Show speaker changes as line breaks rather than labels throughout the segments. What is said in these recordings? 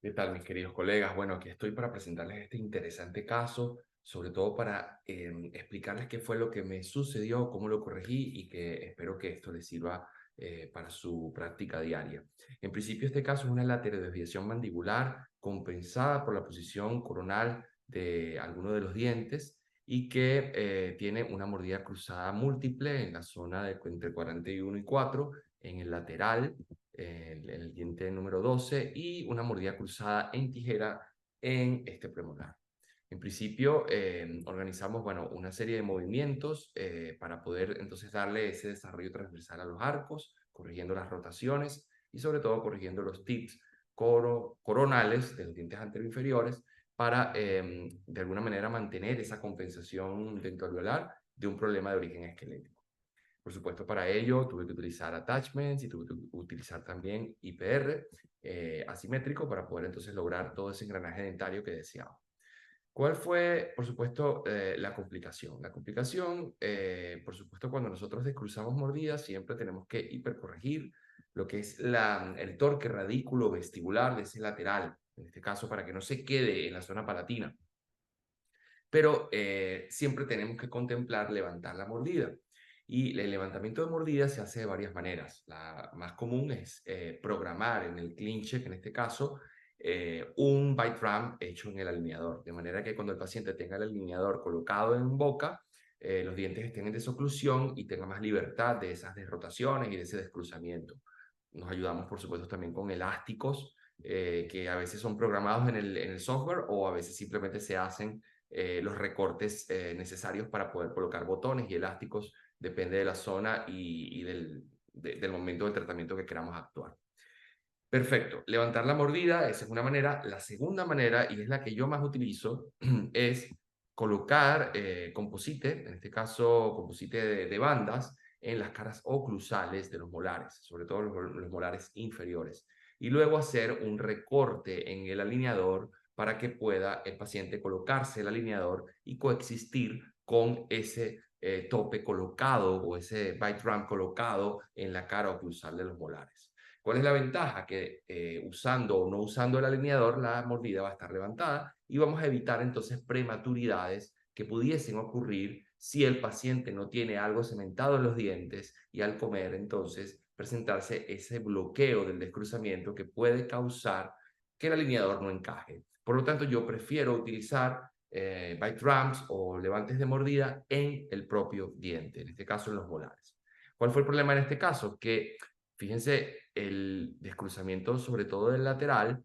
¿Qué tal, mis queridos colegas? Bueno, aquí estoy para presentarles este interesante caso, sobre todo para explicarles qué fue lo que me sucedió, cómo lo corregí y que espero que esto les sirva para su práctica diaria. En principio, este caso es una laterodesviación mandibular compensada por la posición coronal de alguno de los dientes y que tiene una mordida cruzada múltiple en la zona de entre 41 y 4, en el lateral en el diente número 12 y una mordida cruzada en tijera en este premolar. En principio, organizamos, bueno, una serie de movimientos para poder entonces darle ese desarrollo transversal a los arcos, corrigiendo las rotaciones y sobre todo corrigiendo los tips coronales de los dientes anteroinferiores para, de alguna manera, mantener esa compensación dentoalveolar de un problema de origen esquelético. Por supuesto, para ello tuve que utilizar attachments y tuve que utilizar también IPR asimétrico para poder entonces lograr todo ese engranaje dentario que deseaba. ¿Cuál fue, por supuesto, la complicación? La complicación, por supuesto, cuando nosotros descruzamos mordidas, siempre tenemos que hipercorregir lo que es el torque radículo vestibular de ese lateral, en este caso, para que no se quede en la zona palatina. Pero siempre tenemos que contemplar levantar la mordida. Y el levantamiento de mordida se hace de varias maneras. La más común es programar en el clean check, en este caso, un bite ram hecho en el alineador. De manera que cuando el paciente tenga el alineador colocado en boca, los dientes estén en desoclusión y tenga más libertad de esas desrotaciones y de ese descruzamiento. Nos ayudamos, por supuesto, también con elásticos que a veces son programados en el software o a veces simplemente se hacen los recortes necesarios para poder colocar botones y elásticos, depende de la zona y del momento del tratamiento que queramos actuar. Perfecto, levantar la mordida, esa es una manera. La segunda manera, y es la que yo más utilizo, es colocar composite, en este caso composite de bandas, en las caras oclusales de los molares, sobre todo los molares inferiores, y luego hacer un recorte en el alineador para que pueda el paciente colocarse el alineador y coexistir con ese tope colocado o ese bite ramp colocado en la cara oclusal de los molares. ¿Cuál es la ventaja? Que usando o no usando el alineador, la mordida va a estar levantada y vamos a evitar entonces prematuridades que pudiesen ocurrir si el paciente no tiene algo cementado en los dientes y al comer entonces presentarse ese bloqueo del descruzamiento que puede causar que el alineador no encaje. Por lo tanto, yo prefiero utilizar bite ramps o levantes de mordida en el propio diente, en este caso en los molares. ¿Cuál fue el problema en este caso? Que fíjense, el descruzamiento, sobre todo del lateral,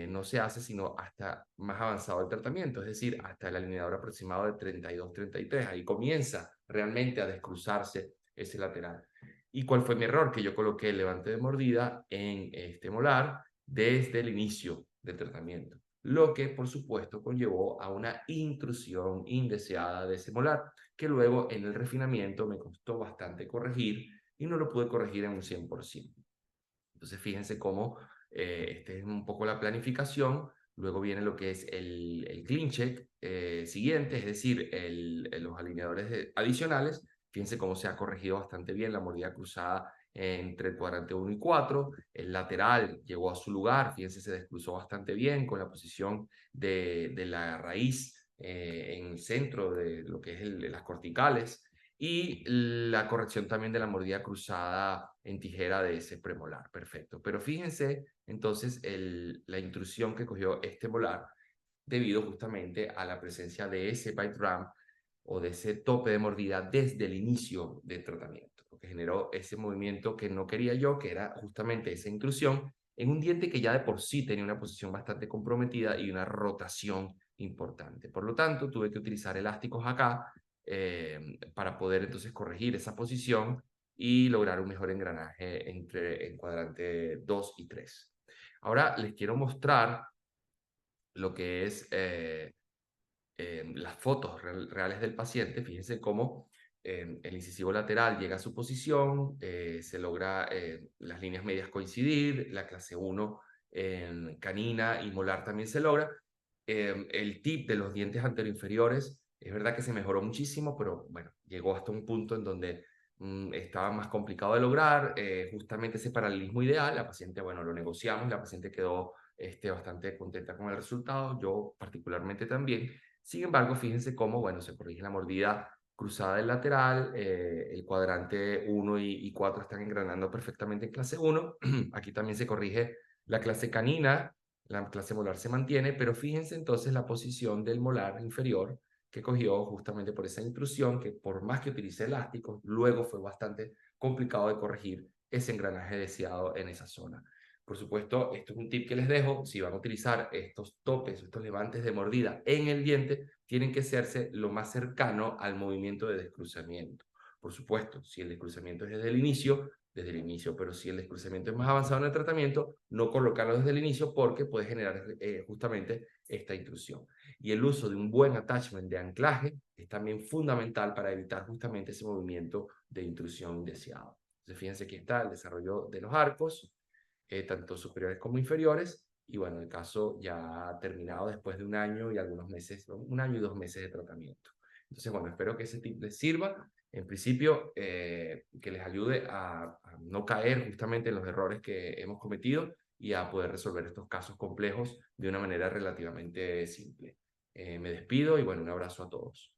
no se hace sino hasta más avanzado el tratamiento, es decir, hasta el alineador aproximado de 32-33. Ahí comienza realmente a descruzarse ese lateral. ¿Y cuál fue mi error? Que yo coloqué el levante de mordida en este molar desde el inicio del tratamiento, lo que por supuesto conllevó a una intrusión indeseada de ese molar, que luego en el refinamiento me costó bastante corregir y no lo pude corregir en un 100%. Entonces, fíjense cómo esta es un poco la planificación. Luego viene lo que es el clean check siguiente, es decir, los alineadores adicionales. Fíjense cómo se ha corregido bastante bien la mordida cruzada entre el cuadrante 1 y 4. El lateral llegó a su lugar, fíjense, se descruzó bastante bien con la posición de la raíz en el centro de lo que es las corticales y la corrección también de la mordida cruzada en tijera de ese premolar. Perfecto. Pero fíjense entonces la intrusión que cogió este molar debido justamente a la presencia de ese bite ramp o de ese tope de mordida desde el inicio del tratamiento, lo que generó ese movimiento que no quería yo, que era justamente esa intrusión en un diente que ya de por sí tenía una posición bastante comprometida y una rotación importante. Por lo tanto, tuve que utilizar elásticos acá para poder entonces corregir esa posición y lograr un mejor engranaje entre el cuadrante 2 y 3. Ahora les quiero mostrar lo que es las fotos reales del paciente. Fíjense cómo el incisivo lateral llega a su posición, se logra las líneas medias coincidir, la clase 1 canina y molar también se logra. El tip de los dientes anteroinferiores, es verdad que se mejoró muchísimo, pero bueno, llegó hasta un punto en donde estaba más complicado de lograr, justamente ese paralelismo ideal. La paciente, bueno, lo negociamos, la paciente quedó bastante contenta con el resultado, yo particularmente también. Sin embargo, fíjense cómo, bueno, se corrige la mordida cruzada del lateral, el cuadrante 1 y 4 están engranando perfectamente en clase 1. Aquí también se corrige la clase canina, la clase molar se mantiene, pero fíjense entonces la posición del molar inferior que cogió justamente por esa intrusión, que por más que utilicé elásticos, luego fue bastante complicado de corregir ese engranaje deseado en esa zona. Por supuesto, esto es un tip que les dejo. Si van a utilizar estos topes, estos levantes de mordida en el diente, tienen que hacerse lo más cercano al movimiento de descruzamiento. Por supuesto, si el descruzamiento es desde el inicio, pero si el descruzamiento es más avanzado en el tratamiento, no colocarlo desde el inicio porque puede generar justamente esta intrusión. Y el uso de un buen attachment de anclaje es también fundamental para evitar justamente ese movimiento de intrusión indeseado. Entonces, fíjense que está el desarrollo de los arcos, tanto superiores como inferiores, y bueno, el caso ya ha terminado después de un año y algunos meses, un año y 2 meses de tratamiento. Entonces, bueno, espero que ese tip les sirva. En principio, que les ayude a no caer justamente en los errores que hemos cometido y a poder resolver estos casos complejos de una manera relativamente simple. Me despido y bueno, un abrazo a todos.